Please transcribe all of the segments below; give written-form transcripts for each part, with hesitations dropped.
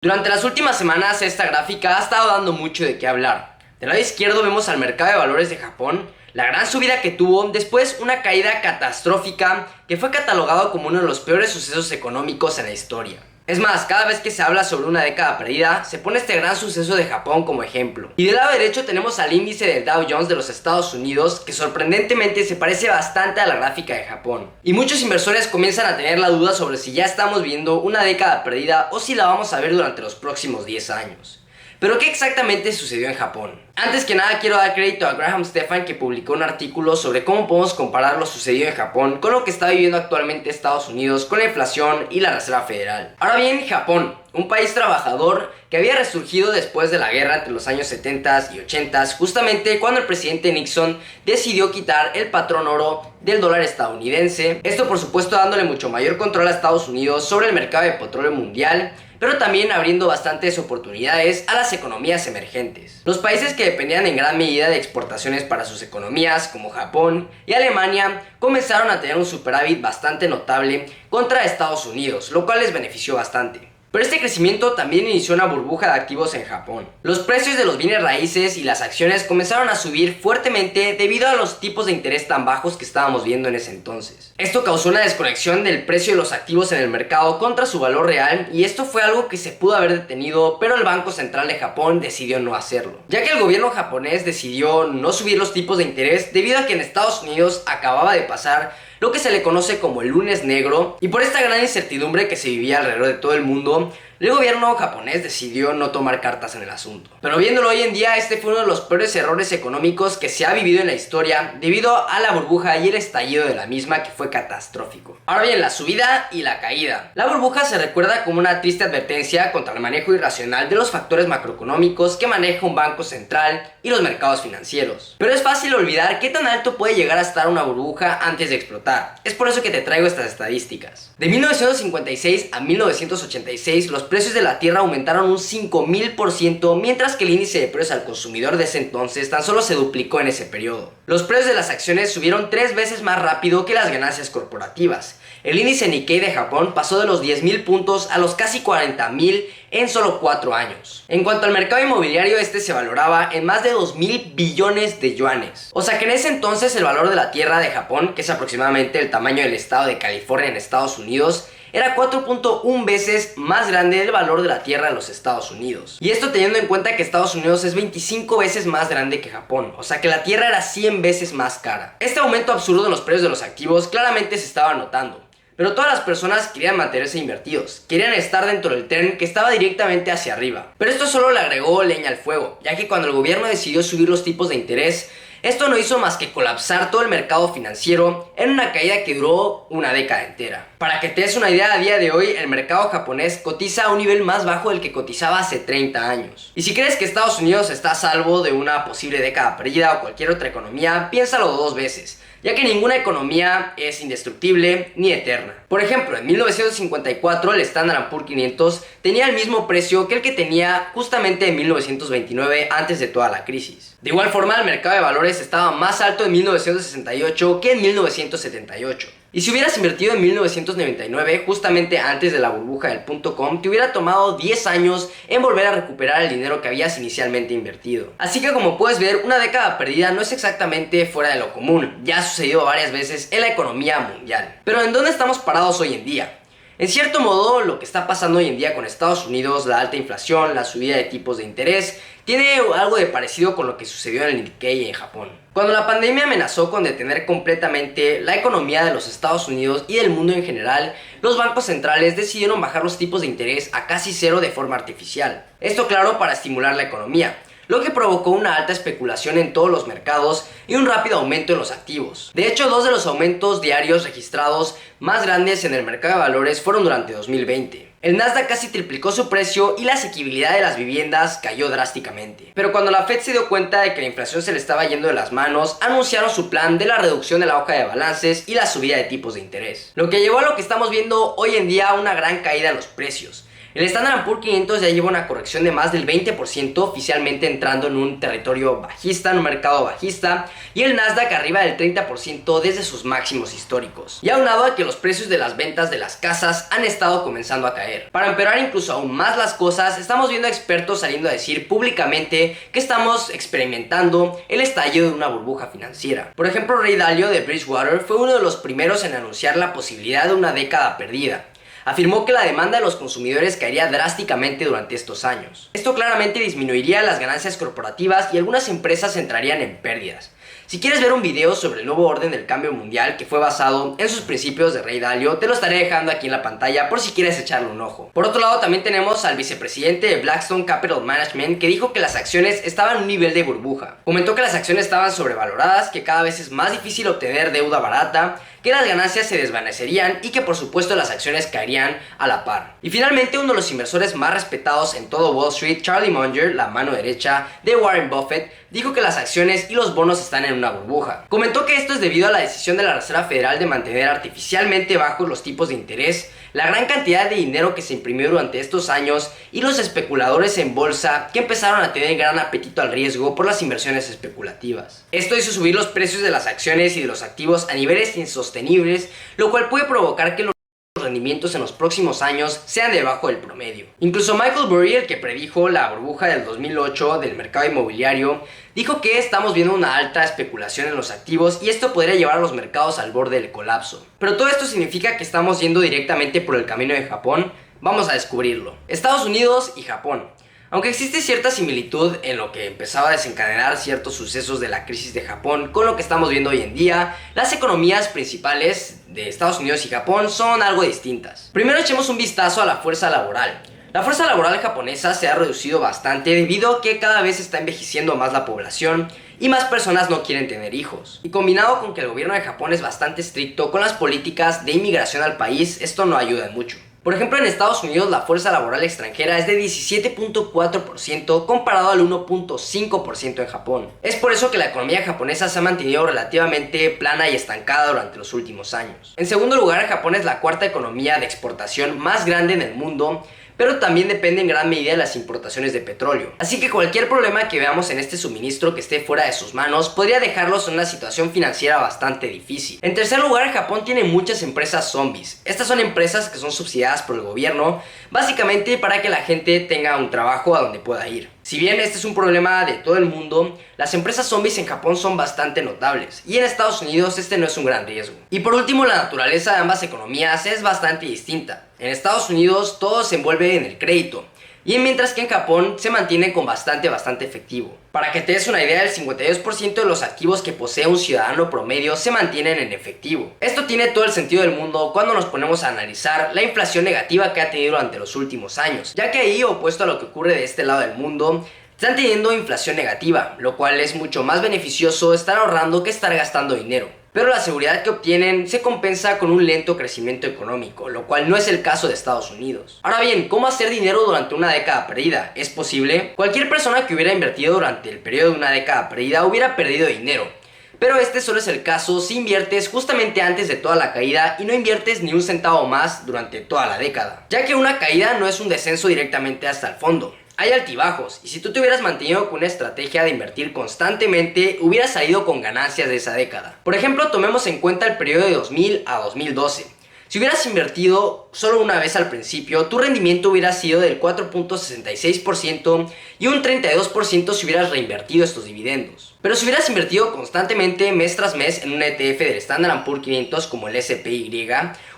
Durante las últimas semanas esta gráfica ha estado dando mucho de qué hablar. Del lado izquierdo vemos al mercado de valores de Japón, la gran subida que tuvo, después una caída catastrófica que fue catalogado como uno de los peores sucesos económicos en la historia. Es más, cada vez que se habla sobre una década perdida, se pone este gran suceso de Japón como ejemplo. Y del lado derecho tenemos al índice del Dow Jones de los Estados Unidos, que sorprendentemente se parece bastante a la gráfica de Japón. Y muchos inversores comienzan a tener la duda sobre si ya estamos viendo una década perdida o si la vamos a ver durante los próximos 10 años. Pero ¿qué exactamente sucedió en Japón? Antes que nada quiero dar crédito a Graham Stephan, que publicó un artículo sobre cómo podemos comparar lo sucedido en Japón con lo que está viviendo actualmente Estados Unidos con la inflación y la Reserva Federal. Ahora bien, Japón, un país trabajador que había resurgido después de la guerra entre los años 70 y 80, justamente cuando el presidente Nixon decidió quitar el patrón oro del dólar estadounidense. Esto por supuesto dándole mucho mayor control a Estados Unidos sobre el mercado de petróleo mundial, pero también abriendo bastantes oportunidades a las economías emergentes. Los países que dependían en gran medida de exportaciones para sus economías, como Japón y Alemania, comenzaron a tener un superávit bastante notable contra Estados Unidos, lo cual les benefició bastante. Pero este crecimiento también inició una burbuja de activos en Japón. Los precios de los bienes raíces y las acciones comenzaron a subir fuertemente debido a los tipos de interés tan bajos que estábamos viendo en ese entonces. Esto causó una desconexión del precio de los activos en el mercado contra su valor real, y esto fue algo que se pudo haber detenido, pero el Banco Central de Japón decidió no hacerlo, ya que el gobierno japonés decidió no subir los tipos de interés debido a que en Estados Unidos acababa de pasar lo que se le conoce como el lunes negro, y por esta gran incertidumbre que se vivía alrededor de todo el mundo, el gobierno japonés decidió no tomar cartas en el asunto. Pero viéndolo hoy en día, este fue uno de los peores errores económicos que se ha vivido en la historia debido a la burbuja y el estallido de la misma, que fue catastrófico. Ahora bien, la subida y la caída. La burbuja se recuerda como una triste advertencia contra el manejo irracional de los factores macroeconómicos que maneja un banco central y los mercados financieros. Pero es fácil olvidar qué tan alto puede llegar a estar una burbuja antes de explotar. Es por eso que te traigo estas estadísticas. De 1956 a 1986, los precios de la tierra aumentaron un 5000%, mientras que el índice de precios al consumidor de ese entonces tan solo se duplicó en ese periodo. Los precios de las acciones subieron 3 veces más rápido que las ganancias corporativas. El índice Nikkei de Japón pasó de los 10.000 puntos a los casi 40.000 en solo 4 años. En cuanto al mercado inmobiliario, este se valoraba en más de 2.000 billones de yuanes. O sea que en ese entonces el valor de la tierra de Japón, que es aproximadamente el tamaño del estado de California en Estados Unidos, era 4.1 veces más grande del valor de la tierra de los Estados Unidos. Y esto teniendo en cuenta que Estados Unidos es 25 veces más grande que Japón, o sea que la tierra era 100 veces más cara. Este aumento absurdo en los precios de los activos claramente se estaba notando, pero todas las personas querían mantenerse invertidos, querían estar dentro del tren que estaba directamente hacia arriba. Pero esto solo le agregó leña al fuego, ya que cuando el gobierno decidió subir los tipos de interés, esto no hizo más que colapsar todo el mercado financiero en una caída que duró una década entera. Para que te des una idea, a día de hoy el mercado japonés cotiza a un nivel más bajo del que cotizaba hace 30 años. Y si crees que Estados Unidos está a salvo de una posible década perdida o cualquier otra economía, piénsalo 2 veces, ya que ninguna economía es indestructible ni eterna. Por ejemplo, en 1954 el Standard & Poor's 500 tenía el mismo precio que el que tenía justamente en 1929, antes de toda la crisis. De igual forma, el mercado de valores estaba más alto en 1968 que en 1978. Y si hubieras invertido en 1999, justamente antes de la burbuja del .com, te hubiera tomado 10 años en volver a recuperar el dinero que habías inicialmente invertido. Así que, como puedes ver, una década perdida no es exactamente fuera de lo común. Ya ha sucedido varias veces en la economía mundial. Pero ¿en dónde estamos parados hoy en día? En cierto modo, lo que está pasando hoy en día con Estados Unidos, la alta inflación, la subida de tipos de interés, tiene algo de parecido con lo que sucedió en el Nikkei en Japón. Cuando la pandemia amenazó con detener completamente la economía de los Estados Unidos y del mundo en general, los bancos centrales decidieron bajar los tipos de interés a casi cero de forma artificial. Esto, claro, para estimular la economía, lo que provocó una alta especulación en todos los mercados y un rápido aumento en los activos. De hecho, 2 de los aumentos diarios registrados más grandes en el mercado de valores fueron durante 2020. El Nasdaq casi triplicó su precio y la asequibilidad de las viviendas cayó drásticamente. Pero cuando la Fed se dio cuenta de que la inflación se le estaba yendo de las manos, anunciaron su plan de la reducción de la hoja de balances y la subida de tipos de interés, lo que llevó a lo que estamos viendo hoy en día, una gran caída en los precios. El Standard & Poor's 500 ya lleva una corrección de más del 20%, oficialmente entrando en un territorio bajista, en un mercado bajista, y el Nasdaq arriba del 30% desde sus máximos históricos. Y aunado a que los precios de las ventas de las casas han estado comenzando a caer. Para empeorar incluso aún más las cosas, estamos viendo a expertos saliendo a decir públicamente que estamos experimentando el estallido de una burbuja financiera. Por ejemplo, Ray Dalio de Bridgewater fue uno de los primeros en anunciar la posibilidad de una década perdida. Afirmó que la demanda de los consumidores caería drásticamente durante estos años. Esto claramente disminuiría las ganancias corporativas y algunas empresas entrarían en pérdidas. Si quieres ver un video sobre el nuevo orden del cambio mundial que fue basado en sus principios de Ray Dalio, te lo estaré dejando aquí en la pantalla por si quieres echarle un ojo. Por otro lado, también tenemos al vicepresidente de Blackstone Capital Management, que dijo que las acciones estaban en un nivel de burbuja. Comentó que las acciones estaban sobrevaloradas, que cada vez es más difícil obtener deuda barata, que las ganancias se desvanecerían y que por supuesto las acciones caerían a la par. Y finalmente, uno de los inversores más respetados en todo Wall Street, Charlie Munger, la mano derecha de Warren Buffett, dijo que las acciones y los bonos están en una burbuja. Comentó que esto es debido a la decisión de la Reserva Federal de mantener artificialmente bajos los tipos de interés, la gran cantidad de dinero que se imprimió durante estos años y los especuladores en bolsa que empezaron a tener gran apetito al riesgo por las inversiones especulativas. Esto hizo subir los precios de las acciones y de los activos a niveles insostenibles, lo cual puede provocar que los rendimientos en los próximos años sean debajo del promedio. Incluso Michael Burry, el que predijo la burbuja del 2008 del mercado inmobiliario, dijo que estamos viendo una alta especulación en los activos y esto podría llevar a los mercados al borde del colapso. Pero todo esto significa que estamos yendo directamente por el camino de Japón. Vamos a descubrirlo. Estados Unidos y Japón. Aunque existe cierta similitud en lo que empezaba a desencadenar ciertos sucesos de la crisis de Japón con lo que estamos viendo hoy en día, las economías principales de Estados Unidos y Japón son algo distintas. Primero echemos un vistazo a la fuerza laboral. La fuerza laboral japonesa se ha reducido bastante debido a que cada vez está envejeciendo más la población y más personas no quieren tener hijos. Y combinado con que el gobierno de Japón es bastante estricto con las políticas de inmigración al país, esto no ayuda en mucho. Por ejemplo, en Estados Unidos la fuerza laboral extranjera es de 17.4% comparado al 1.5% en Japón. Es por eso que la economía japonesa se ha mantenido relativamente plana y estancada durante los últimos años. En segundo lugar, Japón es la cuarta economía de exportación más grande en el mundo, pero también depende en gran medida de las importaciones de petróleo. Así que cualquier problema que veamos en este suministro que esté fuera de sus manos podría dejarlos en una situación financiera bastante difícil. En tercer lugar, Japón tiene muchas empresas zombies. Estas son empresas que son subsidiadas por el gobierno, básicamente para que la gente tenga un trabajo a donde pueda ir. Si bien este es un problema de todo el mundo, las empresas zombies en Japón son bastante notables y en Estados Unidos este no es un gran riesgo. Y por último, la naturaleza de ambas economías es bastante distinta. En Estados Unidos todo se envuelve en el crédito y mientras que en Japón se mantiene con bastante efectivo. Para que te des una idea, el 52% de los activos que posee un ciudadano promedio se mantienen en efectivo. Esto tiene todo el sentido del mundo cuando nos ponemos a analizar la inflación negativa que ha tenido durante los últimos años, ya que ahí, opuesto a lo que ocurre de este lado del mundo, están teniendo inflación negativa, lo cual es mucho más beneficioso estar ahorrando que estar gastando dinero. Pero la seguridad que obtienen se compensa con un lento crecimiento económico, lo cual no es el caso de Estados Unidos. Ahora bien, ¿cómo hacer dinero durante una década perdida? ¿Es posible? Cualquier persona que hubiera invertido durante el periodo de una década perdida hubiera perdido dinero. Pero este solo es el caso si inviertes justamente antes de toda la caída y no inviertes ni un centavo más durante toda la década, ya que una caída no es un descenso directamente hasta el fondo. Hay altibajos, y si tú te hubieras mantenido con una estrategia de invertir constantemente, hubieras salido con ganancias de esa década. Por ejemplo, tomemos en cuenta el periodo de 2000 a 2012. Si hubieras invertido solo una vez al principio, tu rendimiento hubiera sido del 4.66% y un 32% si hubieras reinvertido estos dividendos. Pero si hubieras invertido constantemente mes tras mes en un ETF del Standard & Poor's 500 como el SPY,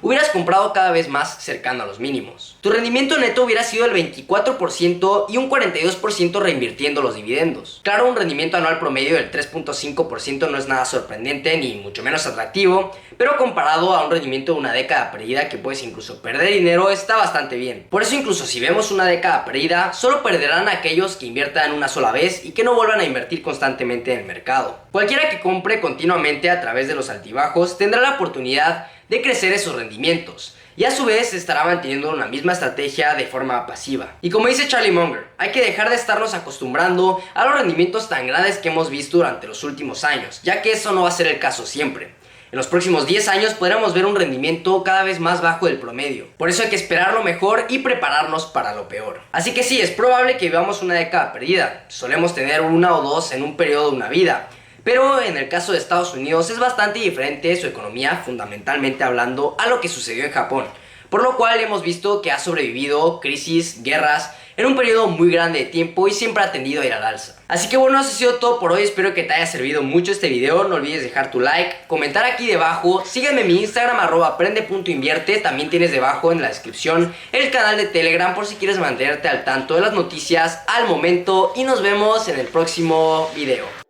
hubieras comprado cada vez más cercano a los mínimos. Tu rendimiento neto hubiera sido el 24% y un 42% reinvirtiendo los dividendos. Claro, un rendimiento anual promedio del 3.5% no es nada sorprendente ni mucho menos atractivo, pero comparado a un rendimiento de una década perdida que puedes incluso perder dinero, está bastante bien. Por eso incluso si vemos una década perdida, solo perderán aquellos que inviertan una sola vez y que no vuelvan a invertir constantemente en el mercado. Cualquiera que compre continuamente a través de los altibajos tendrá la oportunidad de crecer esos rendimientos y a su vez estará manteniendo una misma estrategia de forma pasiva. Y como dice Charlie Munger, hay que dejar de estarnos acostumbrando a los rendimientos tan grandes que hemos visto durante los últimos años, ya que eso no va a ser el caso siempre. En los próximos 10 años podremos ver un rendimiento cada vez más bajo del promedio. Por eso hay que esperar lo mejor y prepararnos para lo peor. Así que sí, es probable que vivamos una década perdida. Solemos tener una o dos en un periodo de una vida. Pero en el caso de Estados Unidos es bastante diferente su economía, fundamentalmente hablando, a lo que sucedió en Japón. Por lo cual hemos visto que ha sobrevivido crisis, guerras, en un periodo muy grande de tiempo y siempre ha tendido a ir al alza. Así que bueno, eso ha sido todo por hoy, espero que te haya servido mucho este video, no olvides dejar tu like, comentar aquí debajo, sígueme en mi Instagram @aprende.invierte, también tienes debajo en la descripción el canal de Telegram por si quieres mantenerte al tanto de las noticias al momento y nos vemos en el próximo video.